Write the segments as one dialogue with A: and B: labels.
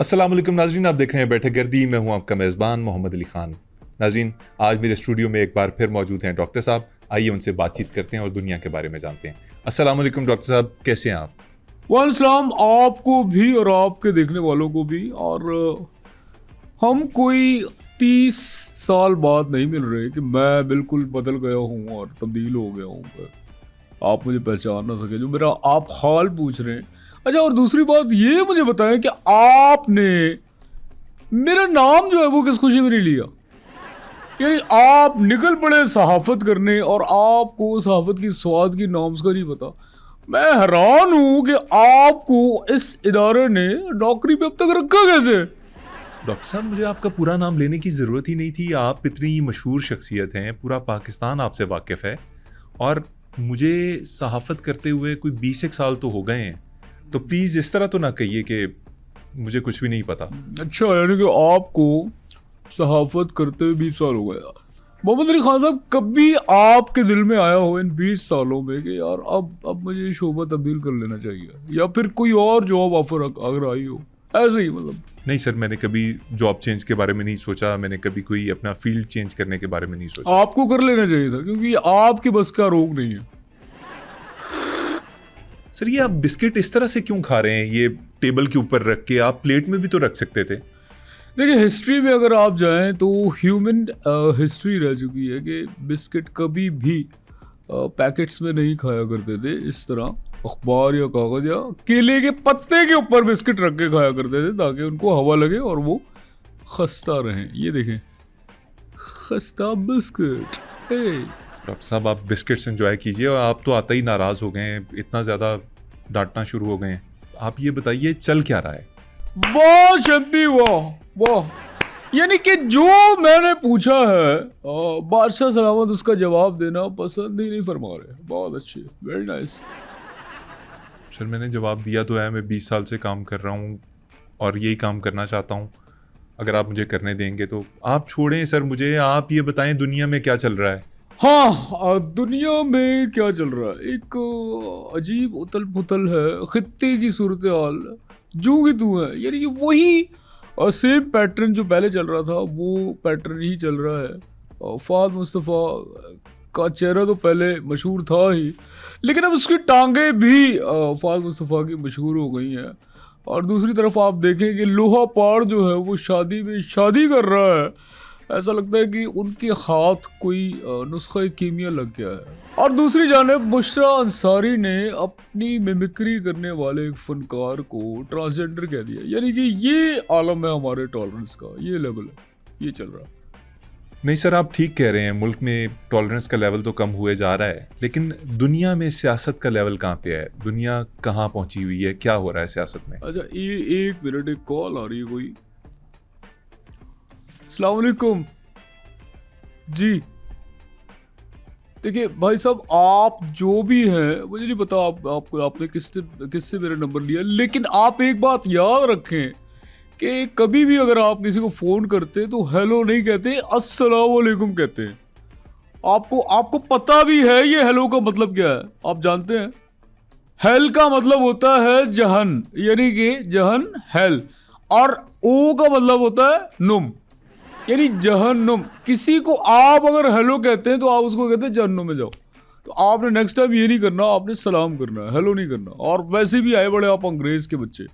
A: अस्सलाम वालेकुम नाजरीन, आप देख रहे हैं बैठक गर्दी। मैं हूं आपका मेज़बान मोहम्मद अली खान। नाजरीन, आज मेरे स्टूडियो में एक बार फिर मौजूद हैं डॉक्टर साहब। आइए उनसे बातचीत करते हैं और दुनिया के बारे में जानते हैं। अस्सलाम वालेकुम डॉक्टर साहब, कैसे हैं आप?
B: वालेकुम आपको भी और आपके देखने वालों को भी। और हम कोई 30 साल बाद नहीं मिल रहे कि मैं बिल्कुल बदल गया हूँ और तब्दील हो गया हूँ, आप मुझे पहचान ना सके जो मेरा आप हाल पूछ रहे हैं। अच्छा, और दूसरी बात ये मुझे बताएं कि आपने मेरा नाम जो है वो किस खुशी में नहीं लिया। यानी आप निकल पड़े सहाफत करने और आपको सहाफत की स्वाद की नॉर्म्स का नहीं पता। मैं हैरान हूं कि आपको इस इदारे ने नौकरी पे अब तक रखा कैसे।
A: डॉक्टर साहब, मुझे आपका पूरा नाम लेने की ज़रूरत ही नहीं थी। आप इतनी मशहूर शख्सियत हैं, पूरा पाकिस्तान आपसे वाकिफ़ है। और मुझे सहाफ़त करते हुए कोई 20 एक साल तो हो गए हैं, तो प्लीज़ इस तरह तो ना कहिए कि मुझे कुछ भी नहीं पता।
B: अच्छा, यानी कि आपको सहाफत करते हुए 20 साल हो गए। मोहम्मद अली खान साहब, कभी आपके दिल में आया हो इन 20 सालों में कि यार अब मुझे ये शोबा तब्दील कर लेना चाहिए, या फिर कोई और जॉब ऑफर अगर आई हो ऐसे ही मतलब?
A: नहीं सर, मैंने कभी जॉब चेंज के बारे में नहीं सोचा। मैंने कभी कोई अपना फील्ड चेंज करने के बारे में नहीं सोचा।
B: आपको कर लेना चाहिए था, क्योंकि आपके बस का रोग नहीं है।
A: सर, ये आप बिस्किट इस तरह से क्यों खा रहे हैं? ये टेबल के ऊपर रख के आप प्लेट में भी तो रख सकते थे।
B: देखिए, हिस्ट्री में अगर आप जाएं तो ह्यूमन हिस्ट्री रह चुकी है कि बिस्किट कभी भी पैकेट्स में नहीं खाया करते थे। इस तरह अखबार या कागज या केले के पत्ते के ऊपर बिस्किट रख के खाया करते थे ताकि उनको हवा लगे और वो खस्ता रहें। ये देखें, खस्ता बिस्किट। हे,
A: डॉक्टर साहब, आप बिस्किट्स एंजॉय कीजिए। और आप तो आते ही नाराज़ हो गए हैं, इतना ज़्यादा डांटना शुरू हो गए हैं। आप ये बताइए, चल क्या रहा है?
B: वाह शब्बी वाह वाह। यानी कि जो मैंने पूछा है बादशाह सलामत उसका जवाब देना पसंद ही नहीं फरमा रहे। बहुत अच्छी, वेरी नाइस।
A: सर, मैंने जवाब दिया तो है। मैं 20 साल से काम कर रहा हूँ और यही काम करना चाहता हूँ। अगर आप मुझे करने देंगे तो। आप छोड़ें सर मुझे, आप ये बताएं दुनिया में क्या चल रहा है?
B: हाँ, दुनिया में क्या चल रहा है? एक अजीब उथल पुथल है, खित्ते की सूरत हाल जू की तू है। यानी कि वही सेम पैटर्न जो पहले चल रहा था वो पैटर्न ही चल रहा है। फाद मुस्तफ़ा का चेहरा तो पहले मशहूर था ही, लेकिन अब उसकी टांगे भी फाद मुस्तफ़ा की मशहूर हो गई हैं। और दूसरी तरफ आप देखें कि लोहा पार जो है वो शादी में शादी कर रहा है। ऐसा लगता है कि उनके हाथ कोई नुस्खा कीमिया लग गया है। और दूसरी जानिब बुशरा अंसारी ने अपनी मिमिक्री करने वाले एक फनकार को ट्रांसजेंडर कह दिया। यानी कि ये आलम है हमारे टॉलरेंस का, ये लेवल है, ये चल रहा है।
A: नहीं सर, आप ठीक कह रहे हैं। मुल्क में टॉलरेंस का लेवल तो कम हुए जा रहा है, लेकिन दुनिया में सियासत का लेवल कहाँ पे है? दुनिया कहाँ पहुंची हुई है? क्या हो रहा है सियासत में?
B: अच्छा, ये एक मिनट, एक कॉल आ रही है कोई। अस्सलाम वालेकुम जी। देखिए भाई साहब, आप जो भी हैं मुझे नहीं पता आपने किससे मेरा नंबर लिया, लेकिन आप एक बात याद रखें कि कभी भी अगर आप किसी को फ़ोन करते तो हेलो नहीं कहते, अस्सलाम वालेकुम कहते हैं। आपको आपको पता भी है ये हेलो का मतलब क्या है? आप जानते हैं? हेल का मतलब होता है जहन, यानी कि जहन हेल। और ओ का मतलब होता है नुम, यानी जहन्नुम। किसी को आप अगर हेलो कहते हैं तो आप उसको कहते हैं जहन्नुम में जाओ। तो आपने नेक्स्ट टाइम ये नहीं करना, आपने सलाम करना है, हेलो नहीं करना। और वैसे भी आए बड़े आप अंग्रेज के बच्चे,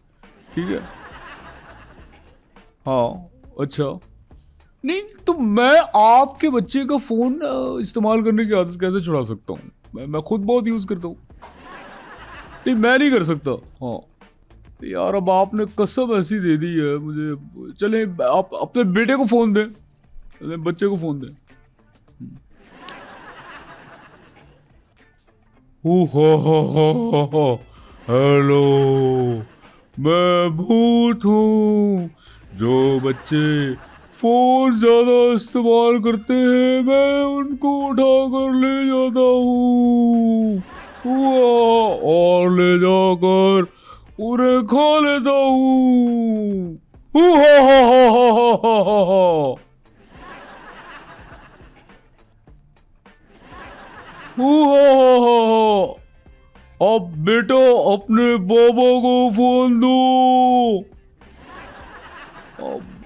B: ठीक है? हाँ, अच्छा। नहीं तो मैं आपके बच्चे का फ़ोन इस्तेमाल करने की आदत कैसे छुड़ा सकता हूँ? मैं खुद बहुत यूज़ करता हूँ। नहीं, मैं नहीं कर सकता। हाँ यार, अब आपने कसम ऐसी दे दी है मुझे। चले, आप अपने बेटे को फ़ोन दें, अपने बच्चे को फ़ोन दें। हो, हेलो, मैं भूत हूँ। जो बच्चे फ़ोन ज़्यादा इस्तेमाल करते हैं मैं उनको उठा कर ले जाता हूँ और ले जाकर उन्हें खा लेता हूँ। हू हा हा हा हा हा हा हा। हू हा हा हा हा। अब बेटा अपने बाबा को फोन दो।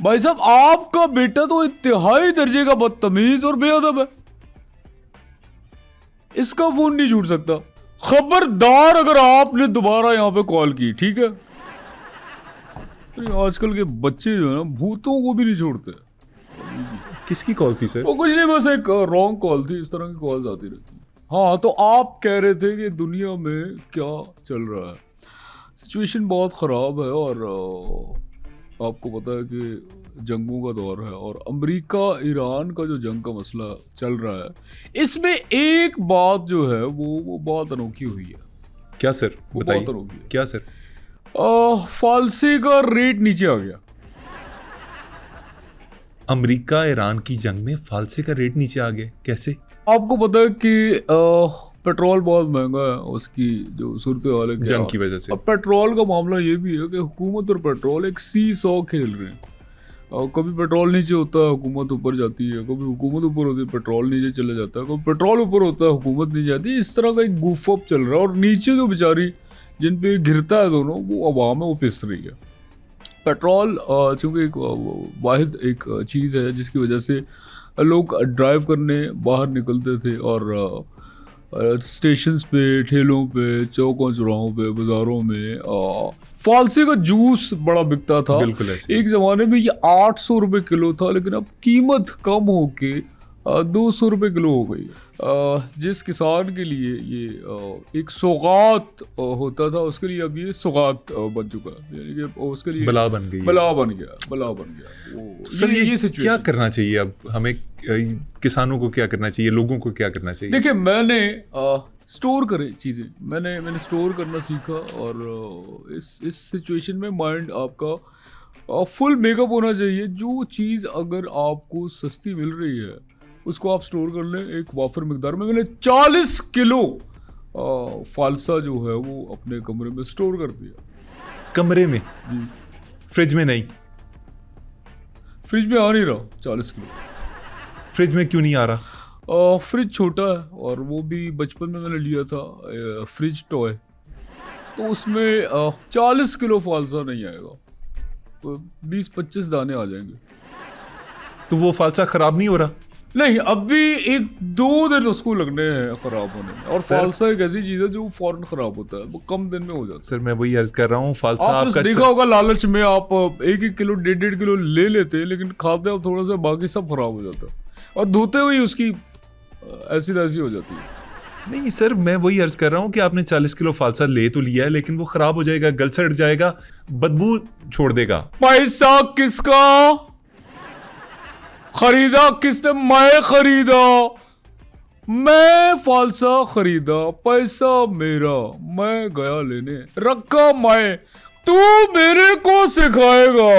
B: भाई साहब आपका बेटा तो इंतहाई दर्जे का बदतमीज और बेअदब है, इसका फोन नहीं छूट सकता। खबरदार अगर आपने दोबारा यहाँ पे कॉल की, ठीक है? आजकल के बच्चे जो है ना भूतों को भी नहीं छोड़ते।
A: किसकी कॉल थी सर?
B: वो कुछ नहीं, बस एक रॉन्ग कॉल थी, इस तरह की कॉल्स आती रहती हैं। हाँ, तो आप कह रहे थे कि दुनिया में क्या चल रहा है। सिचुएशन बहुत ख़राब है और आपको पता है कि जंगों का दौर है और अमेरिका ईरान का जो जंग का मसला चल रहा है, इसमें एक बात जो है वो बहुत अनोखी हुई है।
A: क्या सर? बताइए।
B: बहुत अनोखी है।
A: क्या सर?
B: फालसे का रेट नीचे आ गया।
A: अमेरिका ईरान की जंग में फालसे का रेट नीचे आ गया, कैसे?
B: आपको पता है कि पेट्रोल बहुत महंगा है, उसकी जो सूरत हाल है
A: जंग की वजह से।
B: अब पेट्रोल का मामला ये भी है कि हुकूमत और पेट्रोल एक सी-सॉ खेल रहे हैं। कभी पेट्रोल नीचे होता है, हुकूमत ऊपर जाती है, कभी हुकूमत ऊपर होती है, पेट्रोल नीचे चले जाता है, कभी पेट्रोल ऊपर होता है, हुकूमत नीचे जाती है। इस तरह का एक गुफ अप चल रहा है और नीचे जो बेचारी जिन पे गिरता है दोनों, वो अवाम है, वो पिस रही है। पेट्रोल चूँकि एक वाहिद एक चीज़ है जिसकी वजह से लोग ड्राइव करने बाहर निकलते थे और स्टेशंस पे, ठेलों पे, चौकों चौराहों पे, बाज़ारों में फालसे का जूस बड़ा बिकता था।
A: बिल्कुल ऐसे। एक
B: ज़माने में ये 800 रुपये किलो था, लेकिन अब कीमत कम होके 200 रुपये किलो हो गई। जिस किसान के लिए ये एक सौगात होता था, उसके लिए अब ये सौगात बन चुका है, यानी कि उसके लिए
A: बला बन गई।
B: बला बन गया।
A: सर ये
B: situation
A: क्या करना चाहिए अब हमें? किसानों को क्या करना चाहिए, लोगों को क्या करना चाहिए?
B: देखिए, मैंने स्टोर करे चीज़ें, मैंने स्टोर करना सीखा और इस सिचुएशन में माइंड आपका फुल मेकअप होना चाहिए। जो चीज़ अगर आपको सस्ती मिल रही है उसको आप स्टोर कर लें एक वाफर मिकदार में। मैंने 40 किलो फालसा जो है वो अपने कमरे में स्टोर कर दिया।
A: कमरे में?
B: जी।
A: फ्रिज में नहीं?
B: फ्रिज में आ नहीं रहा 40 किलो।
A: फ्रिज में क्यों नहीं आ रहा?
B: फ्रिज छोटा है और वो भी बचपन में मैंने लिया था फ्रिज टॉय, तो उसमें 40 किलो फालसा नहीं आएगा, तो 20-25 दाने आ जाएंगे।
A: तो वो फालसा खराब नहीं हो रहा?
B: नहीं, अभी 1-2 दिन उसको लगने हैं खराब होने में। और फालसा एक ऐसी चीज है जो फौरन खराब होता है, वो कम दिन में हो जाता है।
A: सर मैं वही अर्ज कर रहा हूँ, फालसा
B: आपने देखा होगा लालच में आप 1-1 किलो 1.5 किलो ले लेते हैं, लेकिन खाते आप थोड़ा सा, बाकी सब खराब हो जाता है और धोते हुए उसकी ऐसी तैसी हो जाती है।
A: नहीं सर, मैं वही अर्ज कर रहा हूँ कि आपने 40 किलो फालसा ले तो लिया है, लेकिन वो खराब हो जाएगा, गल सड़ जाएगा, बदबू छोड़ देगा।
B: पैसा किसका खरीदा? किसने? मैं खरीदा, मैं फालसा खरीदा, पैसा मेरा, मैं गया लेने, रखा मैं। तू मेरे को सिखाएगा,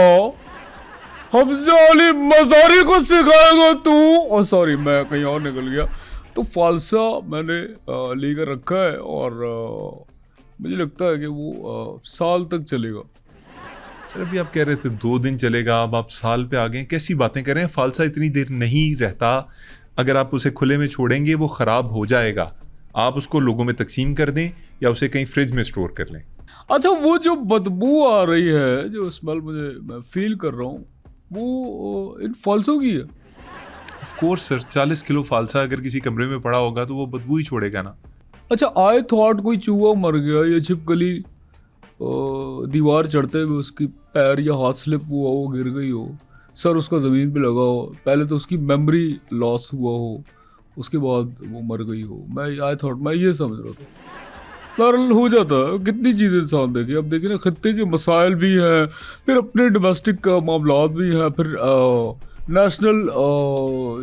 B: हमजा अली मजारी को सिखाएगा तू? सॉरी, मैं कहीं और निकल गया। तो फालसा मैंने लेकर रखा है और मुझे लगता है कि वो साल तक चलेगा।
A: सर अभी आप कह रहे थे 2 दिन चलेगा, अब आप साल पे आ गए, कैसी बातें कर रहे हैं? फालसा इतनी देर नहीं रहता, अगर आप उसे खुले में छोड़ेंगे वो ख़राब हो जाएगा। आप उसको लोगों में तकसीम कर दें या उसे कहीं फ्रिज में स्टोर कर लें।
B: अच्छा, वो जो बदबू आ रही है, जो स्मेल मैं फील कर रहा हूँ, वो इन फालसों की है।
A: ऑफ कोर्स सर, 40 किलो फालसा अगर किसी कमरे में पड़ा होगा तो वो बदबू ही छोड़ेगा ना। अच्छा,
B: आई थॉट कोई चूहा मर गया या छिपकली दीवार चढ़ते हुए उसकी पैर या हाथ स्लिप हुआ हो, गिर गई हो, सर उसका ज़मीन पे लगा हो, पहले तो उसकी मेमोरी लॉस हुआ हो, उसके बाद वो मर गई हो। मैं ये समझ रहा था। बहरहाल हो जाता है, कितनी चीज़ें इंसान देखे। अब देखिए ना, खत्ते के मसाइल भी हैं, फिर अपने डोमेस्टिक मामला भी हैं, फिर नेशनल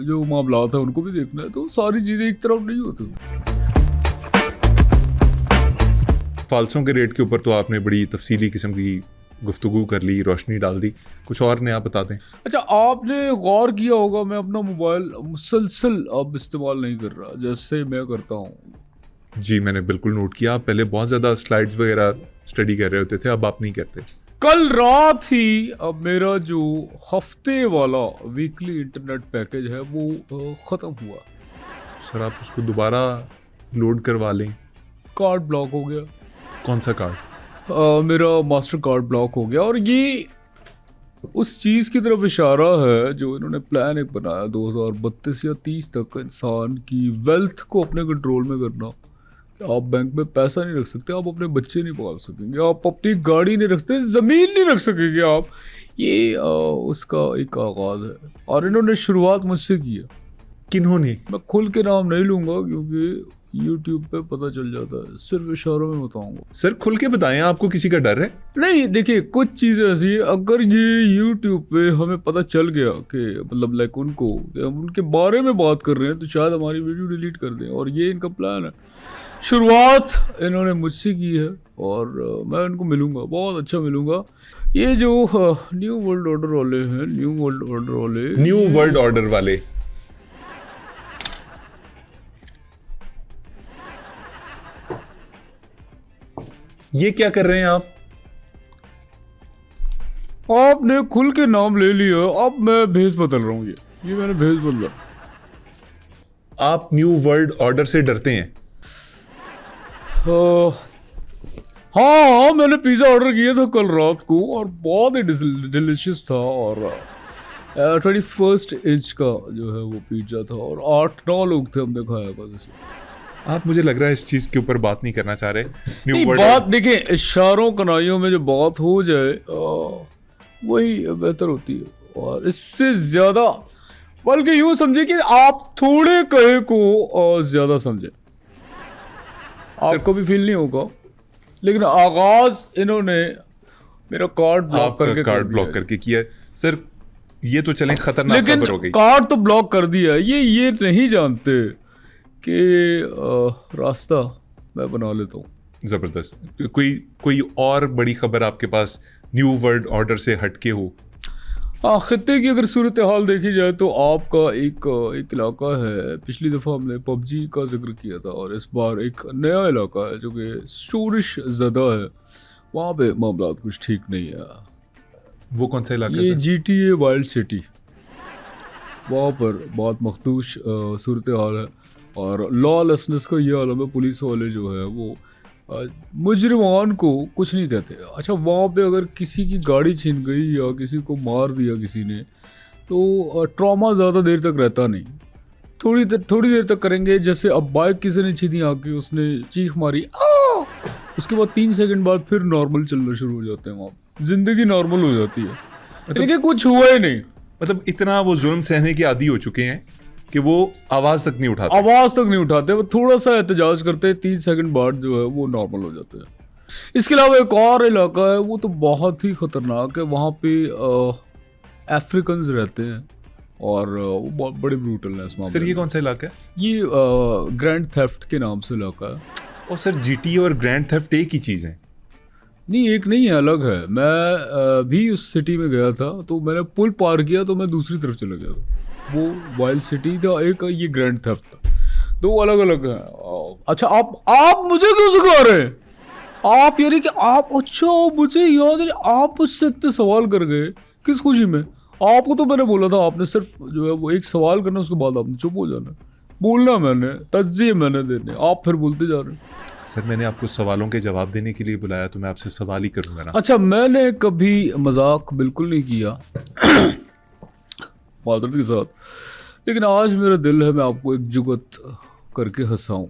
B: जो मामला हैं उनको भी देखना है, तो सारी चीज़ें एक तरफ नहीं होती।
A: फालसों के रेट के ऊपर तो आपने बड़ी तफसीली किस्म की गुफ्तगू कर ली, रोशनी डाल दी, कुछ और नया बता दें।
B: अच्छा, आपने गौर किया होगा मैं अपना मोबाइल मुसलसल अब इस्तेमाल नहीं कर रहा जैसे मैं करता हूँ।
A: जी मैंने बिल्कुल नोट किया, आप पहले बहुत ज़्यादा स्लाइड्स वगैरह स्टडी कर रहे होते थे, अब आप नहीं करते।
B: कल रात ही अब मेरा जो हफ्ते वाला वीकली इंटरनेट पैकेज है वो ख़त्म हुआ।
A: सर आप उसको दोबारा लोड करवा लें।
B: कार्ड ब्लॉक हो गया।
A: कौन सा कार्ड?
B: मेरा मास्टर कार्ड ब्लॉक हो गया और ये उस चीज़ की तरफ इशारा है जो इन्होंने प्लान एक बनाया 2032 या 30 तक इंसान की वेल्थ को अपने कंट्रोल में करना। कि आप बैंक में पैसा नहीं रख सकते, आप अपने बच्चे नहीं पाल सकेंगे, आप अपनी गाड़ी नहीं रख सकते, ज़मीन नहीं रख सकेंगे आप। ये उसका एक आगाज़ है और इन्होंने शुरुआत मुझसे की है।
A: किन्होंने?
B: मैं खुल के नाम नहीं लूँगा क्योंकि यूट्यूब पे पता चल जाता है, सिर्फ इशारों में बताऊंगा।
A: सर खुल के बताएं, आपको किसी का डर है?
B: नहीं देखिए, कुछ चीज़ें ऐसी है, अगर ये यूट्यूब पे हमें पता चल गया कि मतलब लाइक उनको कि हम उनके बारे में बात कर रहे हैं तो शायद हमारी वीडियो डिलीट कर दें, और ये इनका प्लान है। शुरुआत इन्होंने मुझसे की है और मैं उनको मिलूंगा, बहुत अच्छा मिलूंगा। ये जो न्यू वर्ल्ड ऑर्डर वाले हैं, न्यू वर्ल्ड ऑर्डर वाले,
A: ये क्या कर रहे हैं आप?
B: आपने खुल के नाम ले लिया, अब मैं भेस बदल रहा हूँ। ये मैंने भेस बदला।
A: आप न्यू वर्ल्ड ऑर्डर से डरते हैं?
B: हाँ, मैंने पिज़्ज़ा ऑर्डर किया था कल रात को और बहुत ही डिलीशियस था, और 21 इंच का जो है वो पिज़्ज़ा था और 8-9 लोग थे, हमने खाया बस इसे।
A: आप, मुझे लग रहा है इस चीज़ के ऊपर बात नहीं करना चाह रहे।
B: नहीं, बात देखिए, इशारों कनाइयों में जो बात हो जाए वही बेहतर होती है, और इससे ज़्यादा बल्कि यूँ समझे कि आप थोड़े कहे को ज़्यादा समझे, आपको भी फील नहीं होगा। लेकिन आगाज इन्होंने मेरा कार्ड ब्लॉक
A: करके किया। सर ये तो चलें खतरनाक खबर हो गई।
B: कार्ड तो ब्लॉक कर दिया, ये नहीं जानते कि रास्ता मैं बना लेता हूँ।
A: जबरदस्त। कोई और बड़ी खबर आपके पास न्यू वर्ल्ड ऑर्डर से हटके हो?
B: हाँ, खत्ते की अगर सूरत हाल देखी जाए तो आपका एक इलाका है, पिछली दफ़ा हमने पबजी का जिक्र किया था और इस बार एक नया इलाका है जो कि शोरिश ज़दा है, वहाँ पे मामला कुछ ठीक नहीं है।
A: वो कौन सा इलाका?
B: ये GTA वाइल्ड सिटी, वहाँ पर बहुत मखदूश सूरत हाल है और लॉलेसनेस का ये आलम है। पुलिस वाले जो है वो मुजरिमान को कुछ नहीं कहते। अच्छा, वहाँ पे अगर किसी की गाड़ी छीन गई या किसी को मार दिया किसी ने, तो ट्रॉमा ज़्यादा देर तक रहता नहीं, थोड़ी देर तक करेंगे। जैसे अब बाइक किसी ने छीनी आके, उसने चीख मारी, उसके बाद 3 सेकंड बाद फिर नॉर्मल चलना शुरू हो जाते हैं, वहाँ जिंदगी नॉर्मल हो जाती है। लेकिन कुछ हुआ ही नहीं।
A: मतलब इतना वो जुल्म सहने के आदी हो चुके हैं कि वो आवाज तक नहीं उठाते।
B: वो थोड़ा सा एहतजाज करते हैं, 3 सेकंड बाद जो है वो नॉर्मल हो जाते हैं। इसके अलावा एक और इलाका है, वो तो बहुत ही खतरनाक है। वहाँ पे अफ्रीकन रहते हैं और वो बहुत बड़े ब्रूटल है।
A: सर ये कौन सा इलाका है?
B: ये ग्रैंड थेफ्ट के नाम से इलाका है।
A: और सर GTA और ग्रैंड थेफ्ट एक ही चीज़ है?
B: नहीं, एक नहीं है, अलग है। मैं भी उस सिटी में गया था, तो मैंने पुल पार किया तो मैं दूसरी तरफ चला गया था। वो वाइल्ड सिटी था एक, ये ग्रैंड थेफ्ट था, दो अलग अलग हैं। अच्छा, आप मुझे क्यों सिखा रहे हैं? आप यानी कि आप, अच्छा मुझे याद है आप मुझसे इतने सवाल कर गए, किस खुशी में? आपको तो मैंने बोला था, आपने सिर्फ जो है वो एक सवाल करना, उसके बाद आपने चुप हो जाना। बोलना मैंने, तज्जिए मैंने देने, आप फिर बोलते जा रहे हैं।
A: सर मैंने आपको सवालों के जवाब देने के लिए बुलाया, तो मैं आपसे सवाल ही करूंगा ना।
B: अच्छा, मैंने कभी मजाक बिल्कुल नहीं किया मादरत के साथ, लेकिन आज मेरा दिल है मैं आपको एक जुगत करके हंसाऊं।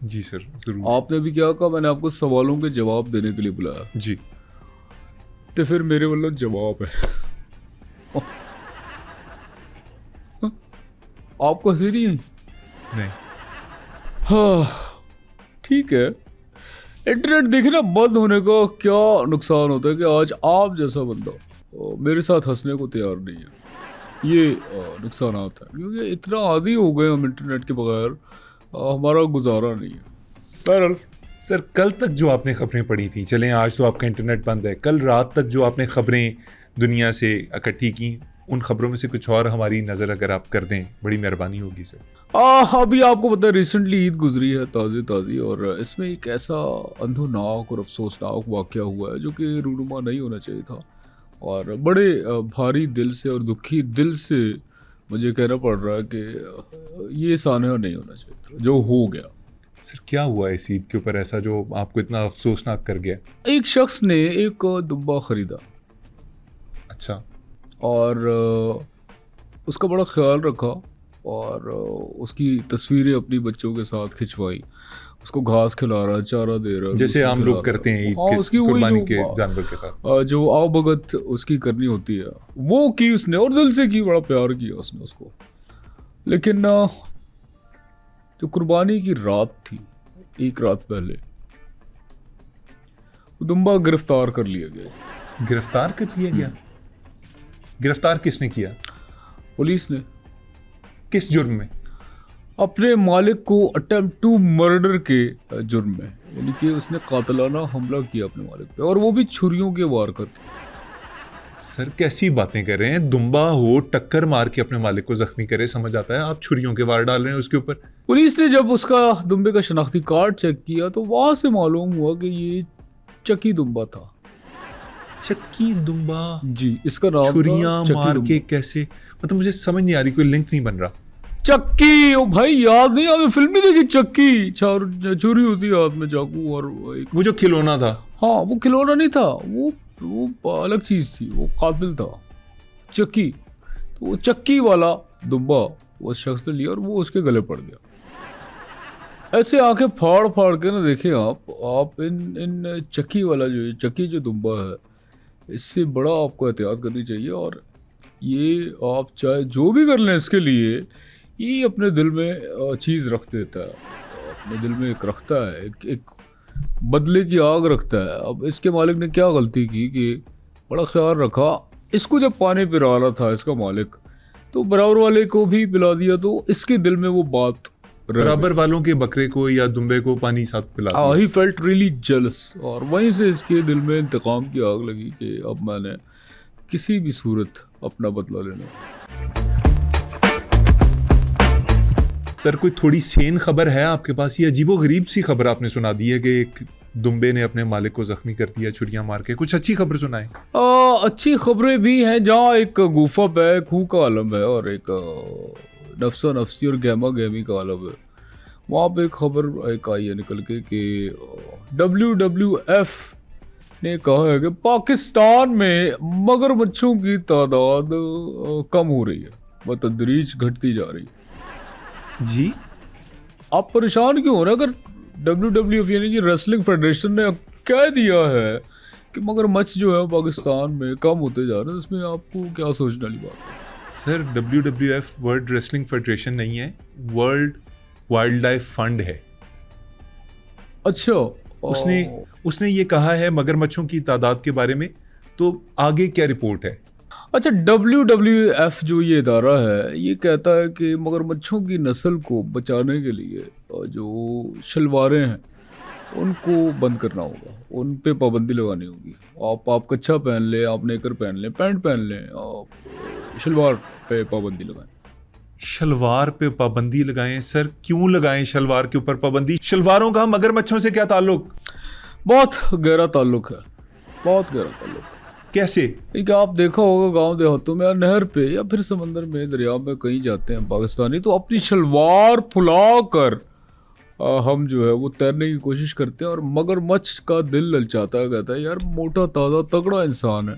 A: जी सर, जरूर।
B: आपने भी क्या कहा, मैंने आपको सवालों के जवाब देने के लिए बुलाया
A: जी,
B: तो फिर मेरे वाला जवाब है। आपको हंसी नहीं आई?
A: नहीं।
B: हाँ ठीक है। इंटरनेट देखना बंद होने का क्या नुकसान होता है कि आज आप जैसा बंदा मेरे साथ हंसने को तैयार नहीं है, ये नुकसान आता है, क्योंकि इतना आदी हो गए हम इंटरनेट के बगैर, हमारा गुजारा नहीं है। बहरहाल
A: सर, कल तक जो आपने खबरें पढ़ी थी, चलें आज तो आपका इंटरनेट बंद है, कल रात तक जो आपने खबरें दुनिया से इकट्ठी की, उन खबरों में से कुछ और हमारी नज़र अगर आप कर दें, बड़ी मेहरबानी होगी सर।
B: अभी आपको पता है रिसेंटली ईद गुजरी है ताज़ी, और इसमें एक ऐसा अंधोनाक और अफसोसनाक वाक़या हुआ है जो कि रूनुमा नहीं होना चाहिए था, और बड़े भारी दिल से और दुखी दिल से मुझे कहना पड़ रहा है कि ये सानहा नहीं होना चाहिए था जो हो गया।
A: सर क्या हुआ इस ईद के ऊपर ऐसा जो आपको इतना अफसोसनाक कर गया?
B: एक शख्स ने एक दुब्बा ख़रीदा।
A: अच्छा।
B: और उसका बड़ा ख्याल रखा और उसकी तस्वीरें अपनी बच्चों के साथ खिंचवाई। उसको घास खिला रहा, चारा दे रहा,
A: जैसे
B: लूसी
A: आम
B: खिला
A: लोग करते हैं
B: रहा।
A: ईद
B: हाँ,
A: के
B: उसकी वही
A: कुर्बानी
B: जो
A: के जानवर के साथ।
B: जो आवभगत उसकी करनी होती है वो की उसने, और दिल से की, बड़ा प्यार किया उसने उसको। लेकिन जो कुर्बानी की रात थी, एक रात पहले दुम्बा गिरफ्तार कर लिया गया।
A: गिरफ्तार कर लिया गया? गिरफ्तार किसने किया?
B: पुलिस ने।
A: किस जुर्म में?
B: अपने मालिक को अटेम्प्ट टू मर्डर के जुर्म में, यानी कि उसने कातलाना हमला किया अपने मालिक पे, और वो भी छुरियों के वार करके।
A: सर कैसी बातें कर रहे हैं? दुम्बा हो, टक्कर मार के अपने मालिक को जख्मी करे, समझ आता है, आप छुरियों के वार डाल रहे हैं उसके ऊपर।
B: पुलिस ने जब उसका दुम्बे का शनाख्ती कार्ड चेक किया तो वहां से मालूम हुआ कि ये चक्की दुम्बा था।
A: चक्की दुम्बा?
B: जी, इसका नाम
A: छुरियां
B: था चक्की
A: मार के
B: दुम्बा।
A: कैसे? मतलब मुझे समझ नहीं आ रही, कोई लिंक नहीं बन रहा।
B: चक्की, ओ भाई याद नहीं, आपने फिल्म नहीं देखी चक्की? छुरी होती है हाथ में, चाकू, और एक
A: वो जो खिलौना था।
B: हाँ, वो खिलौना नहीं था, वो अलग चीज थी, वो कातिल था। चक्की, तो वो चक्की वाला दुम्बा उस शख्स ने लिया और वो उसके गले पड़ गया। ऐसे आंखें फाड़ फाड़ के ना देखें आप इन चक्की वाला जो चक्की जो दुम्बा है, इससे बड़ा आपको एहतियात करनी चाहिए। और ये आप चाहे जो भी कर लें इसके लिए, ये अपने दिल में चीज़ रख देता है, अपने दिल में एक रखता है, एक बदले की आग रखता है। अब इसके मालिक ने क्या गलती की कि बड़ा ख्याल रखा, इसको जब पानी पिला रहा था इसका मालिक, तो बराबर वाले को भी पिला दिया, तो इसके दिल में वो बात
A: बराबर वालों के बकरे को या दुम्बे को पानी साथ पिला दिया।
B: ही फेल्ट रियली जेलस, और वहीं से इसके दिल में इंतकाम की आग लगी कि अब मैंने किसी भी सूरत अपना बदला लेना है।
A: सर कोई थोड़ी सेन खबर है आपके पास? ये अजीबोगरीब सी खबर आपने सुना दी है कि एक दुम्बे ने अपने मालिक को जख्मी कर दिया छुरियां मार के। कुछ अच्छी खबर सुनाएं।
B: अच्छी खबरें भी हैं, जहाँ एक गुफा पे खूह का आलम है और एक नफ्सा नफ्सी और गहमा गहमी का आलम है। वहाँ पे एक खबर एक आई है निकल के कि WWF ने कहा है कि पाकिस्तान में मगरमच्छों की तादाद कम हो रही है, बतदरीज घटती जा रही है।
A: जी,
B: आप परेशान क्यों हो रहे? अगर WWF यानी कि रेसलिंग फेडरेशन ने कह दिया है कि मगरमच्छ जो है पाकिस्तान में कम होते जा रहे हैं, इसमें आपको क्या सोचने वाली बात है?
A: Sir WWF world wrestling federation नहीं है, वर्ल्ड वाइल्ड लाइफ फंड है।
B: अच्छा,
A: उसने ये कहा है मगरमच्छों की तादाद के बारे में, तो आगे क्या रिपोर्ट है?
B: अच्छा, WWF जो ये इदारा है, ये कहता है कि मगरमच्छों की नस्ल को बचाने के लिए जो शलवारें हैं उनको बंद करना होगा, उन पे पाबंदी लगानी होगी। आप कच्छा पहन लें, आप नेकर पहन लें, पैंट पहन लें, आप शलवार पे पाबंदी लगाएं।
A: शलवार पे पाबंदी लगाएं? सर क्यों लगाएं शलवार के ऊपर पाबंदी? शलवारों का मगरमच्छों से क्या ताल्लुक?
B: बहुत गहरा ताल्लुक है, बहुत गहरा ताल्लुक।
A: कैसे?
B: एक आप देखा होगा गांव देहातों में, या नहर पे या फिर समंदर में, दरिया में कहीं जाते हैं पाकिस्तानी, तो अपनी शलवार फुला कर हम जो है वो तैरने की कोशिश करते हैं, और मगरमच्छ का दिल ललचाता है, कहता है यार मोटा ताज़ा तगड़ा इंसान है,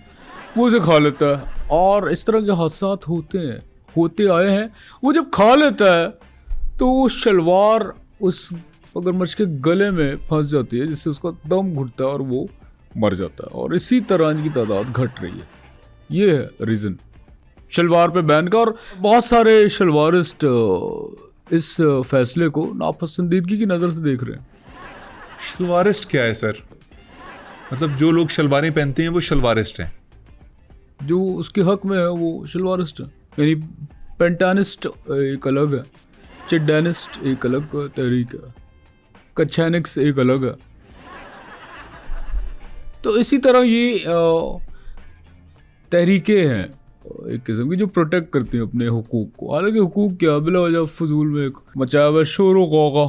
B: वो उसे खा लेता है। और इस तरह के हादसात होते आए हैं। वो जब खा लेता है तो वो शलवार उस मगरमच्छ के गले में फंस जाती है, जिससे उसका दम घुटता है और वो मर जाता है। और इसी तरह इनकी तादाद घट रही है। ये है रीज़न शलवार पे बैन का। और बहुत सारे शलवारिस्ट इस फैसले को नापसंदीदगी की नज़र से देख रहे हैं।
A: शलवारिस्ट क्या है सर? मतलब जो लोग शलवारें पहनते हैं वो शलवारिस्ट हैं?
B: जो उसके हक में है वो शलवारिस्ट है। यानी पेंटानिस्ट एक अलग है, चिड्डानिस्ट एक अलग तहरीक है, कच्छैनिक्स एक अलग है। तो इसी तरह ये तहरीकें हैं एक किस्म की जो प्रोटेक्ट करती हैं अपने हुकूक को। हालांकि हुकूक क्या, बिला वजह फजूल में एक मचाया हुआ शोर व गौगा।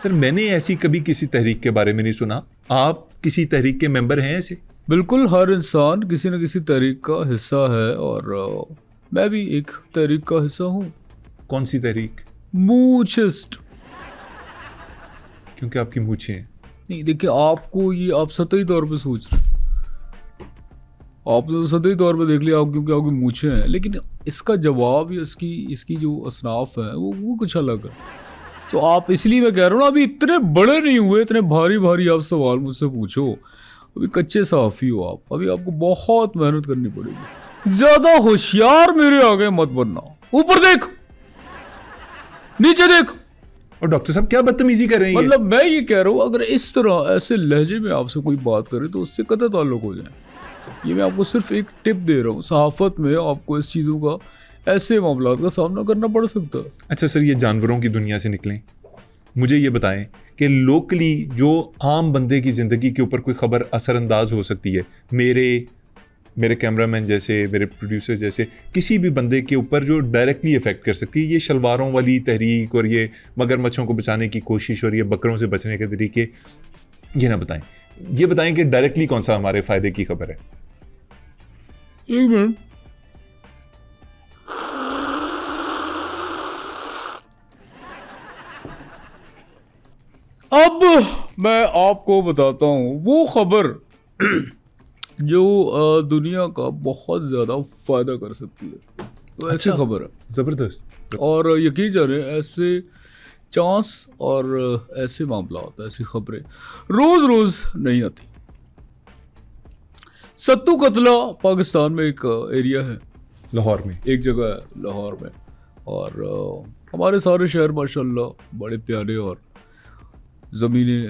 A: सर मैंने ऐसी कभी किसी तहरीक के बारे में नहीं सुना। आप किसी तहरीक के मेंबर हैं ऐसे?
B: बिल्कुल, हर इंसान किसी न किसी तहरीक का हिस्सा है, और मैं भी एक तहरीक का हिस्सा हूँ।
A: कौन सी तहरीक?
B: मूचिस्ट।
A: क्योंकि आपकी मूछें हैं।
B: नहीं देखिए, आपको ये आप सतही तौर पे सोच रहे हैं। आपने तो सतही तौर पे देख लिया आप, क्योंकि आपकी मूछें हैं, लेकिन इसका जवाब या इसकी जो असनाफ है वो कुछ अलग है। तो आप, इसलिए मैं कह रहा हूँ ना, अभी इतने बड़े नहीं हुए, इतने भारी भारी आप सवाल मुझसे पूछो, अभी कच्चे सहाफ़ी हो आप, अभी आपको बहुत मेहनत करनी पड़ेगी। ज़्यादा होशियार मेरे आगे मत बनना। ऊपर देख, नीचे देख।
A: और डॉक्टर साहब क्या बदतमीजी कर रहे हैं
B: मतलब मैं ये कह रहा हूँ, अगर इस तरह ऐसे लहजे में आपसे कोई बात करे तो उससे कतई ताल्लुक हो जाए। ये मैं आपको सिर्फ एक टिप दे रहा हूँ, सहाफ़त में आपको इस चीज़ों का, ऐसे मामलों का सामना करना पड़ सकता है।
A: अच्छा सर, ये जानवरों की दुनिया से निकलें, मुझे ये बताएं कि लोकली जो आम बंदे की ज़िंदगी के ऊपर कोई ख़बर असरअंदाज हो सकती है, मेरे कैमरामैन जैसे, मेरे प्रोड्यूसर जैसे, किसी भी बंदे के ऊपर जो डायरेक्टली इफ़ेक्ट कर सकती है, ये शलवारों वाली तहरीक और ये मगरमच्छों को बचाने की कोशिश और ये बकरों से बचने के तरीके, ये ना बताएं। ये बताएं कि डायरेक्टली कौन सा हमारे फ़ायदे की खबर है।
B: एक मिनट, अब मैं आपको बताता हूँ वो खबर जो दुनिया का बहुत ज़्यादा फ़ायदा कर सकती है। तो ऐसी खबर है,
A: ज़बरदस्त।
B: और यकीन जाने ऐसे चांस और ऐसे मामला होता है, ऐसी खबरें रोज़ रोज़ नहीं आती। सत्तू कतला पाकिस्तान में एक एरिया है,
A: लाहौर में
B: एक जगह है लाहौर में, और हमारे सारे शहर माशाल्लाह बड़े प्यारे, और ज़मीनें,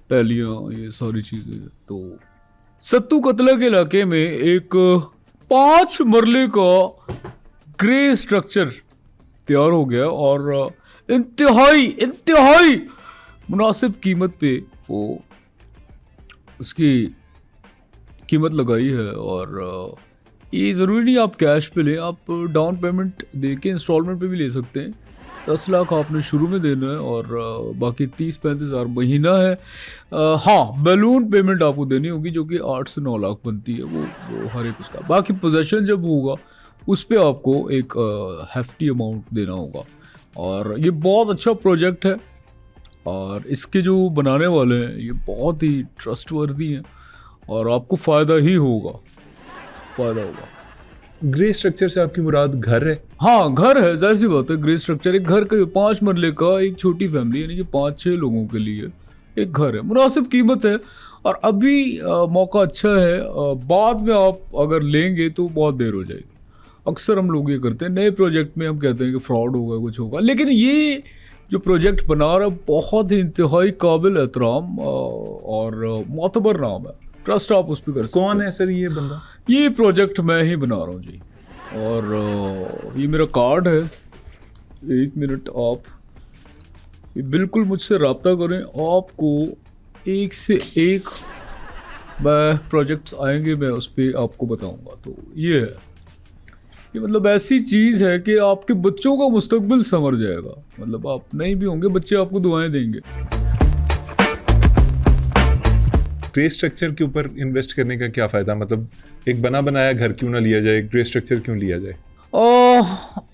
B: पहलियाँ, ये सारी चीज़ें। तो सत्तू कतला के इलाके में एक 5 मरले का ग्रे स्ट्रक्चर तैयार हो गया, और इंतहाई मुनासिब कीमत पे वो उसकी कीमत लगाई है। और ये ज़रूरी नहीं आप कैश पे लें, आप डाउन पेमेंट दे के इंस्टॉलमेंट पे भी ले सकते हैं। 10 लाख आपने शुरू में देना है, और बाकी 30-35 हज़ार महीना है। हाँ, बैलून पेमेंट आपको देनी होगी जो कि 8 से 9 लाख बनती है, वो हर एक उसका। बाकी पोजेसन जब होगा उस पर आपको एक हेफ्टी अमाउंट देना होगा। और ये बहुत अच्छा प्रोजेक्ट है, और इसके जो बनाने वाले हैं ये बहुत ही ट्रस्टवर्दी हैं, और आपको फ़ायदा ही होगा, फ़ायदा होगा।
A: ग्रे स्ट्रक्चर से आपकी मुराद घर है?
B: हाँ, घर है, जाहिर सी बात है। ग्रे स्ट्रक्चर एक घर का 5 मरले का, एक छोटी फैमिली यानी कि 5-6 लोगों के लिए एक घर है, मुनासिब कीमत है। और अभी मौका अच्छा है, बाद में आप अगर लेंगे तो बहुत देर हो जाएगी। अक्सर हम लोग ये करते हैं, नए प्रोजेक्ट में हम कहते हैं कि फ्रॉड होगा, कुछ होगा, लेकिन ये जो प्रोजेक्ट बना रहा है बहुत ही इंतहाई काबिल एहतराम और मोतबर नाम है, ट्रस्ट आप उस पर कर सकते हैं।
A: कौन है सर ये बंदा?
B: ये प्रोजेक्ट मैं ही बना रहा हूँ जी, और ये मेरा कार्ड है। 1 मिनट, आप ये बिल्कुल मुझसे रब्ता करें, आपको एक से एक मैं प्रोजेक्ट्स आएंगे, मैं उस पर आपको बताऊंगा। तो ये है, ये मतलब ऐसी चीज़ है कि आपके बच्चों का मुस्तकबिल संवर जाएगा। मतलब आप नहीं भी होंगे, बच्चे आपको दुआएं देंगे।
A: ग्रे स्ट्रक्चर के ऊपर इन्वेस्ट करने का क्या फ़ायदा? मतलब एक बना बनाया घर क्यों ना लिया जाए, ग्रे स्ट्रक्चर क्यों लिया जाए?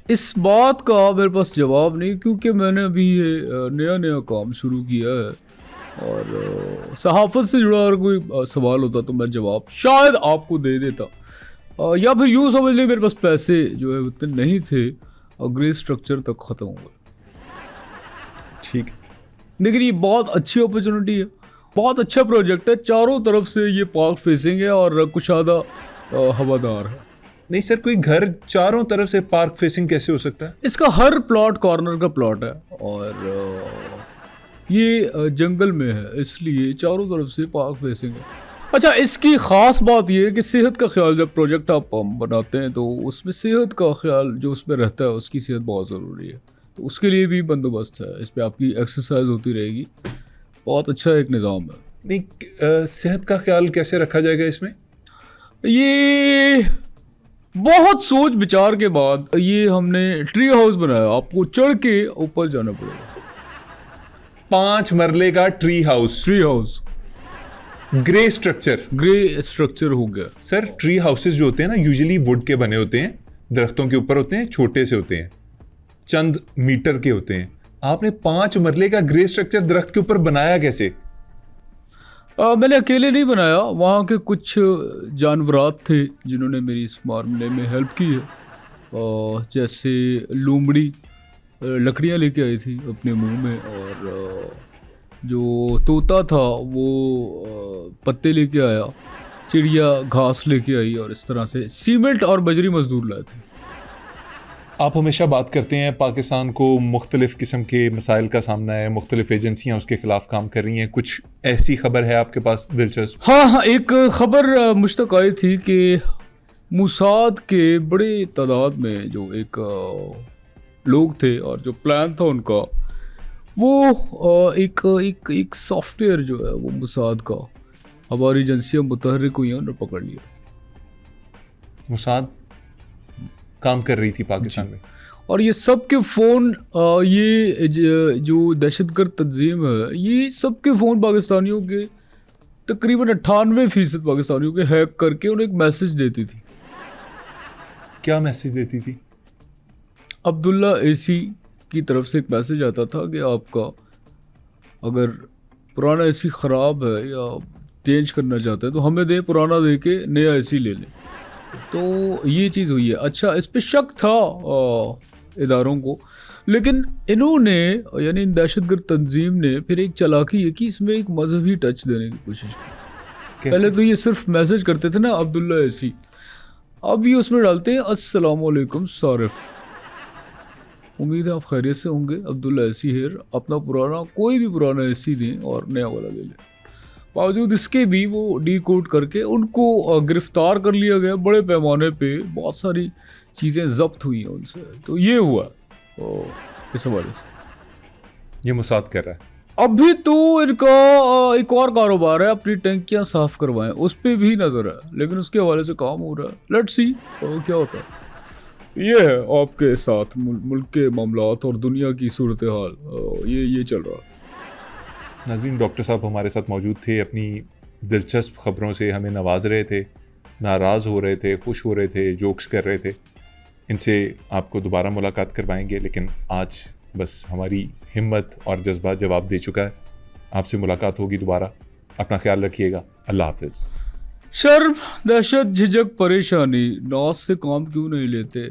B: इस बात का मेरे पास जवाब नहीं, क्योंकि मैंने अभी ये नया काम शुरू किया है, और सहाफ़त से जुड़ा अगर कोई सवाल होता तो मैं जवाब शायद आपको दे देता, या फिर यूँ समझ लें मेरे पास पैसे जो है उतने नहीं थे और ग्रे स्ट्रक्चर तक ख़त्म हो गए।
A: ठीक,
B: लेकिन ये बहुत अच्छी अपॉर्चुनिटी है, बहुत अच्छा प्रोजेक्ट है। चारों तरफ से ये पार्क फेसिंग है और कुशादा हवादार है।
A: नहीं सर, कोई घर चारों तरफ से पार्क फेसिंग कैसे हो सकता है?
B: इसका हर प्लॉट कॉर्नर का प्लॉट है, और ये जंगल में है, इसलिए चारों तरफ से पार्क फेसिंग है। अच्छा, इसकी ख़ास बात ये है कि सेहत का ख्याल, जब प्रोजेक्ट आप बनाते हैं तो उसमें सेहत का ख्याल जो उसमें रहता है, उसकी सेहत बहुत ज़रूरी है। तो उसके लिए भी बंदोबस्त है, इस पर आपकी एक्सरसाइज होती रहेगी। बहुत अच्छा एक निज़ाम है।
A: नहीं, सेहत का ख्याल कैसे रखा जाएगा इसमें?
B: ये बहुत सोच विचार के बाद ये हमने ट्री हाउस बनाया। आपको चढ़ के ऊपर जाना पड़ेगा।
A: 5 मरले का ट्री हाउस, ग्रे स्ट्रक्चर
B: हो गया।
A: सर, ट्री हाउसेस जो होते हैं ना, यूजुअली वुड के बने होते हैं, दरख्तों के ऊपर होते हैं, छोटे से होते हैं, चंद मीटर के होते हैं। आपने 5 मरले का ग्रे स्ट्रक्चर दरख्त के ऊपर बनाया कैसे?
B: मैंने अकेले नहीं बनाया, वहाँ के कुछ जानवरात थे जिन्होंने मेरी इस मामले में हेल्प की है। जैसे लोमड़ी लकड़ियाँ लेके आई थी अपने मुंह में, और जो तोता था वो पत्ते लेके आया, चिड़िया घास लेके आई, और इस तरह से सीमेंट और बजरी मजदूर लाए थे।
A: आप हमेशा बात करते हैं पाकिस्तान को मुख्तलिफ़ किस्म के मसाइल का सामना है, मुख्तलिफ़ एजेंसियाँ उसके ख़िलाफ़ काम कर रही हैं। कुछ ऐसी खबर है आपके पास दिलचस्प?
B: हाँ, एक खबर मुझ तक आई थी कि मुसाद के बड़े तादाद में जो एक लोग थे और जो प्लान था उनका, वो एक सॉफ्टवेयर जो है वो मुसाद का हमारी एजेंसियाँ मुतहर्रिक हुई हैं और पकड़ लिया।
A: मुसाद काम कर रही थी पाकिस्तान में,
B: और ये सब के फ़ोन, ये जो दहशतगर्द तंजीम है, ये सब के फ़ोन पाकिस्तानियों के तकरीबन 98% पाकिस्तानियों के हैक करके उन्हें एक मैसेज देती थी।
A: क्या मैसेज देती थी?
B: अब्दुल्ला एसी की तरफ से एक मैसेज आता था कि आपका अगर पुराना एसी ख़राब है या चेंज करना चाहते हैं तो हमें दे, पुराना दे के नया एसी ले लें। तो ये चीज़ हुई है। अच्छा, इस पे शक था इदारों को, लेकिन इन्होंने, यानी इन दहशतगर्द तंजीम ने फिर एक चालाकी है कि इसमें एक मजहबी टच देने की कोशिश की। पहले तो ये सिर्फ मैसेज करते थे ना अब्दुल्ला एसी, अब ये उसमें डालते हैं अस्सलाम वालेकुम सारिफ, उम्मीद है आप खैरियत से होंगे, अब्दुल्ला एसी हेयर, अपना पुराना कोई भी पुराना एसी दें और नया वाला ले लें। बावजूद इसके भी वो डीकोड करके उनको गिरफ्तार कर लिया गया। बड़े पैमाने पे बहुत सारी चीज़ें जब्त हुई हैं उनसे। तो ये हुआ इस हवाले से।
A: ये मुसाद कर रहा है।
B: अभी तो इनका एक और कारोबार है, अपनी टंकियां साफ करवाएं, उस पर भी नज़र है, लेकिन उसके हवाले से काम हो रहा है। लेट्स सी क्या होता है। ये है आपके साथ मुल्क के मामलात और दुनिया की सूरत हाल, ये चल रहा है।
A: नाज़रीन, डॉक्टर साहब हमारे साथ मौजूद थे, अपनी दिलचस्प ख़बरों से हमें नवाज रहे थे, नाराज़ हो रहे थे, खुश हो रहे थे, जोक्स कर रहे थे। इनसे आपको दोबारा मुलाकात करवाएंगे, लेकिन आज बस हमारी हिम्मत और जज्बा जवाब दे चुका है। आपसे मुलाकात होगी दोबारा। अपना ख्याल रखिएगा। अल्लाह हाफ़िज़।
B: शर्म, दहशत, झिझक, परेशानी, नाज से काम क्यों नहीं लेते?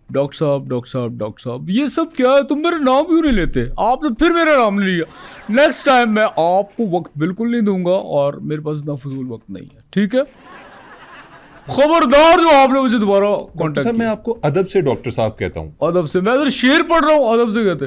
B: डॉक्टर साहब, डॉक्टर साहब, डॉक्टर साहब, ये सब क्या है? तुम मेरा नाम क्यों नहीं लेते? आपने फिर मेरा नाम ले लिया। नेक्स्ट टाइम मैं आपको वक्त बिल्कुल नहीं दूंगा, और मेरे पास इतना फजूल वक्त नहीं है, ठीक है? खबरदार जो आपने मुझे दोबारा
A: डॉक्टर
B: कांटेक्ट
A: साहब, मैं
B: किया।
A: आपको अदब से डॉक्टर साहब कहता हूँ।
B: अदब से? मैं इधर शेर पढ़ रहा हूँ, अदब से कहते?